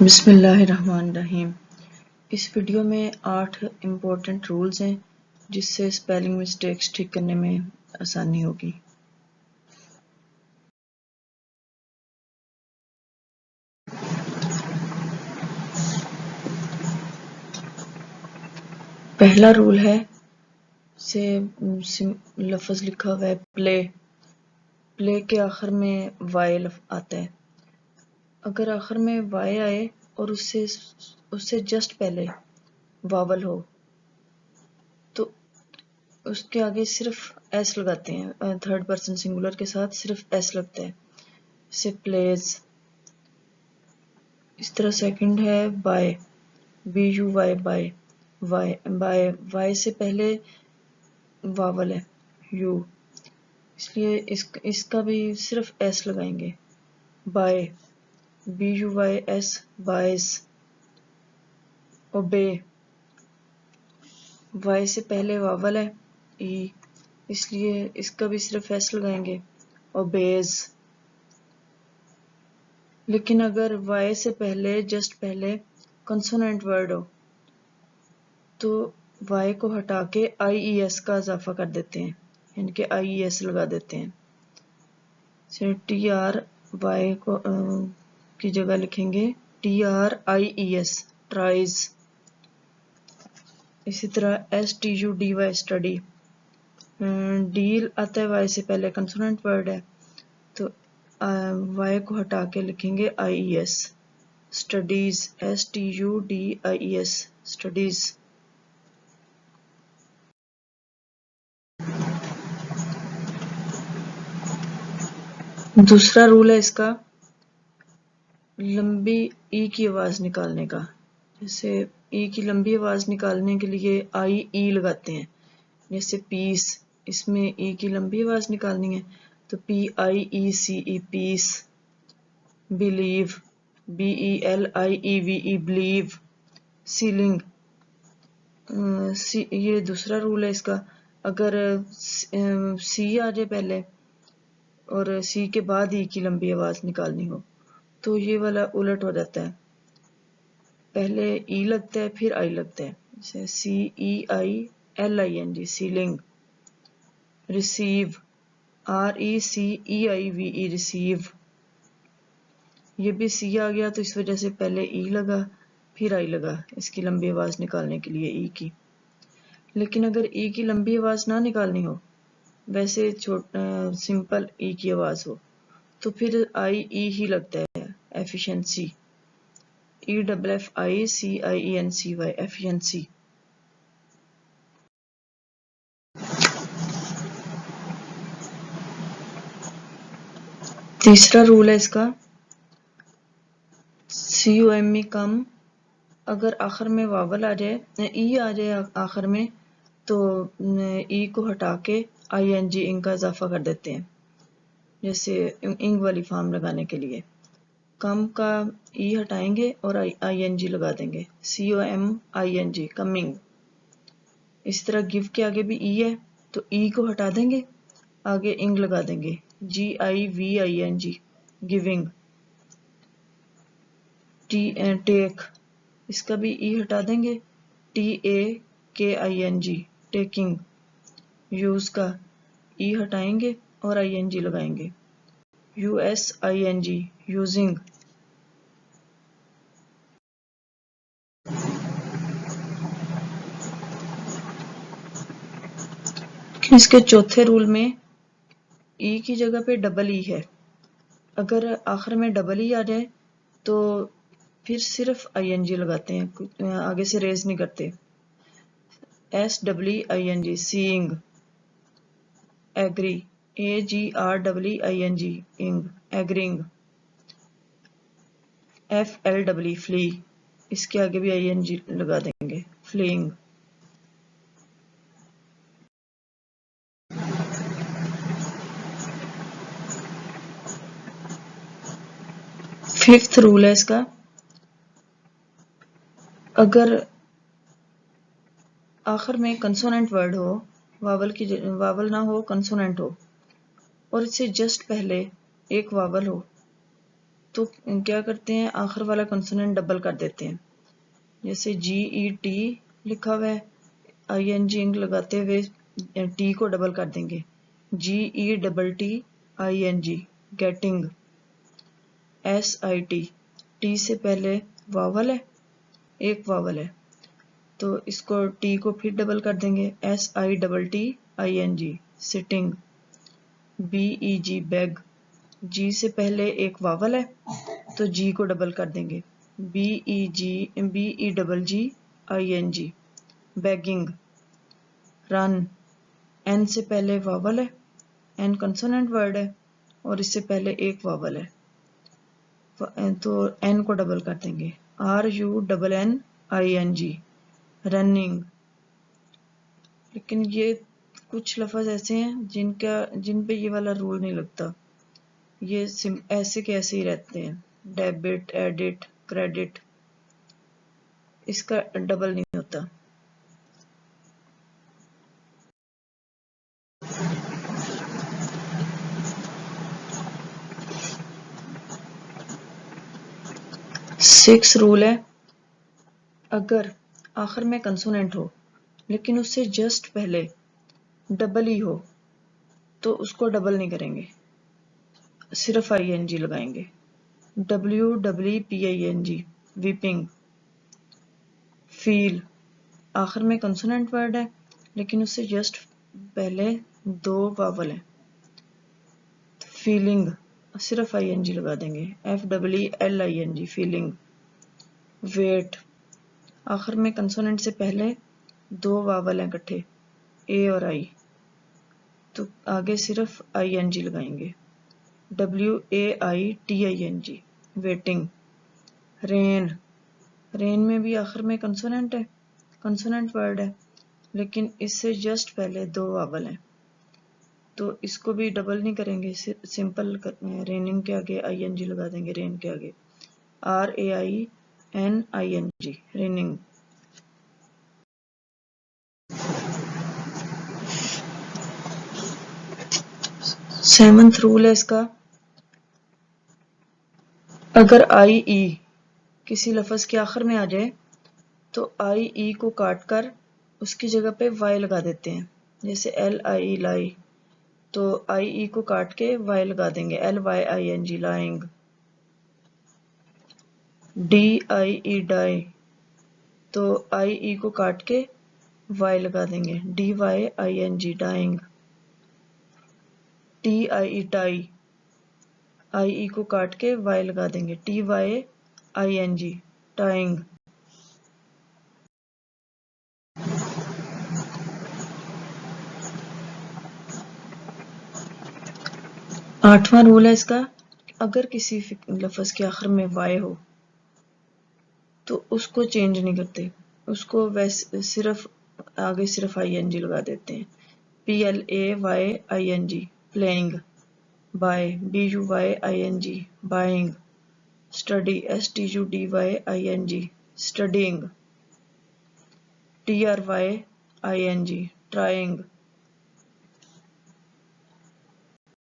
बिस्मिल्लाहिर्रहमानिर्रहीम। इस वीडियो में 8 इम्पोर्टेंट रूल्स हैं जिससे स्पेलिंग मिस्टेक्स ठीक करने में आसानी होगी। पहला रूल है से लफ्ज़ लिखा हुआ है प्ले। प्ले के आखिर में वाई आता है। अगर आखिर में वाई आए और उससे जस्ट पहले वावल हो तो उसके आगे सिर्फ एस लगाते हैं। थर्ड पर्सन सिंगुलर के साथ सिर्फ एस लगता है, से प्लेज। इस तरह सेकंड है बाय, BUY बाय। वाई से पहले वावल है यू, इसलिए इसका भी सिर्फ एस लगाएंगे। बाय, BUYS बायस। ओबे, वाई से पहले वावल है ई, इसलिए इसका भी सिर्फ एस लगाएंगे। ओबेज। लेकिन अगर वाई से पहले जस्ट पहले कंसोनेंट वर्ड हो तो वाई को हटा के IES का इजाफा कर देते हैं, यानी कि IES लगा देते हैं। से TRY को की जगह लिखेंगे TRIES, ट्राइज। इसी तरह STUDY, स्टडी। डील आता है वाई से पहले, कंसोनेंट वर्ड है तो वाई को हटा के लिखेंगे IES, स्टडीज। STUDIES, studies. दूसरा रूल है इसका लंबी ई की आवाज निकालने का। जैसे ई की लंबी आवाज निकालने के लिए IE लगाते हैं, जैसे पीस, इसमें ई की लंबी आवाज निकालनी है तो PIECE, piece. Believe, BELIEVE, believe. Ceiling, ये दूसरा रूल है इसका। अगर सी आ जाए पहले और सी के बाद ई की लंबी आवाज निकालनी हो तो ये वाला उलट हो जाता है, पहले ई लगता है फिर आई लगता है। जैसे CEILING, ceiling. Receive, RECEIVE, receive. ये भी सी आ गया तो इस वजह से पहले ई लगा फिर आई लगा इसकी लंबी आवाज निकालने के लिए ई की। लेकिन अगर ई की लंबी आवाज ना निकालनी हो, वैसे सिंपल ई की आवाज हो तो फिर IE ही लगता है, एफिशिएंसी। EFFICIENCY, efficiency. तीसरा रूल है इसका COME, कम। अगर आखिर में वावल आ जाए, ई आ जाए आखिर में तो ई को हटा के ING, इंग का इजाफा कर देते हैं, जैसे इंग वाली फॉर्म लगाने के लिए। कम का ई हटाएंगे और ING लगा देंगे, COMING, कमिंग। इस तरह गिव के आगे भी ई है तो ई को हटा देंगे, आगे इंग लगा देंगे, GIVING, गिविंग। टेक, इसका भी ई हटा देंगे, TAKING, टेकिंग। यूज का ई हटाएंगे और ING लगाएंगे, USING, यूजिंग। इसके चौथे रूल में ई की जगह पे डबल ई है। अगर आखिर में डबल ई आ जाए तो फिर सिर्फ ING लगाते हैं, आगे से रेज नहीं करते। SWING, seeing. एग्री, AGREEING, इंग, एग्रिंग। FLW, फ्ली, इसके आगे भी ING लगा देंगे, फ्लीइंग। फिफ्थ रूल है इसका, अगर आखिर में कंसोनेंट वर्ड हो, वावल ना हो, कंसोनेंट हो और इससे जस्ट पहले एक वावल हो तो क्या करते हैं, आखिर वाला कंसोनेंट डबल कर देते हैं। जैसे GET लिखा हुआ है, ING लगाते हुए T को डबल कर देंगे, GETTING, गेटिंग। SIT, T से पहले वावल है, एक वावल है, तो इसको T को फिर डबल कर देंगे, SITTING, sitting. BEG, bag, G से पहले एक वावल है तो G को डबल कर देंगे, BEGGING, बैगिंग। रन, N से पहले वावल है, N कंसोनेंट वर्ड है और इससे पहले एक वावल है, तो N को डबल कर देंगे, RUNNING, रनिंग। लेकिन ये कुछ लफ्ज ऐसे हैं जिन पे ये वाला रूल नहीं लगता, ये ऐसे के ऐसे ही रहते हैं। डेबिट, एडिट, क्रेडिट, इसका डबल नहीं होता। सिक्स रूल है, अगर आखिर में कंसोनेंट हो लेकिन उससे जस्ट पहले डबल ही हो तो उसको डबल नहीं करेंगे, सिर्फ ING लगाएंगे। WWPING, weeping. फील, आखिर में कंसोनेंट वर्ड है लेकिन उससे जस्ट पहले दो वावल है, फीलिंग, सिर्फ ING लगा देंगे, FEELING, फीलिंग। वेट, आखिर में कंसोनेंट से पहले दो वावल हैं इकट्ठे, A और I, तो आगे सिर्फ ING लगाएंगे, WAITING, वेटिंग। रेन, रेन में भी आखिर में कंसोनेंट है, कंसोनेंट वर्ड है लेकिन इससे जस्ट पहले दो वावल हैं, तो इसको भी डबल नहीं करेंगे, सिंपल रेनिंग के आगे ING लगा देंगे, रेन के आगे RAINING, रेनिंग। सेवंथ रूल है इसका, अगर IE किसी लफ्ज के आखिर में आ जाए तो IE को काट कर उसकी जगह पे Y लगा देते हैं, जैसे LIE, लाई, तो IE को काट के Y लगा देंगे, LYING, लाइंग। DIE, डाई, तो IE को काट के Y लगा देंगे, DYING, dying. TIE, tie, IE को काट के Y लगा देंगे, TYING, टाइंग। आठवां रूल है इसका, अगर किसी लफ्ज के आखिर में Y हो तो उसको चेंज नहीं करते, उसको वैसे सिर्फ आगे सिर्फ ING लगा देते हैं, PLAYING, playing. Buy, BUYING, buying. Study, STUDYING, studying. TRYING, trying.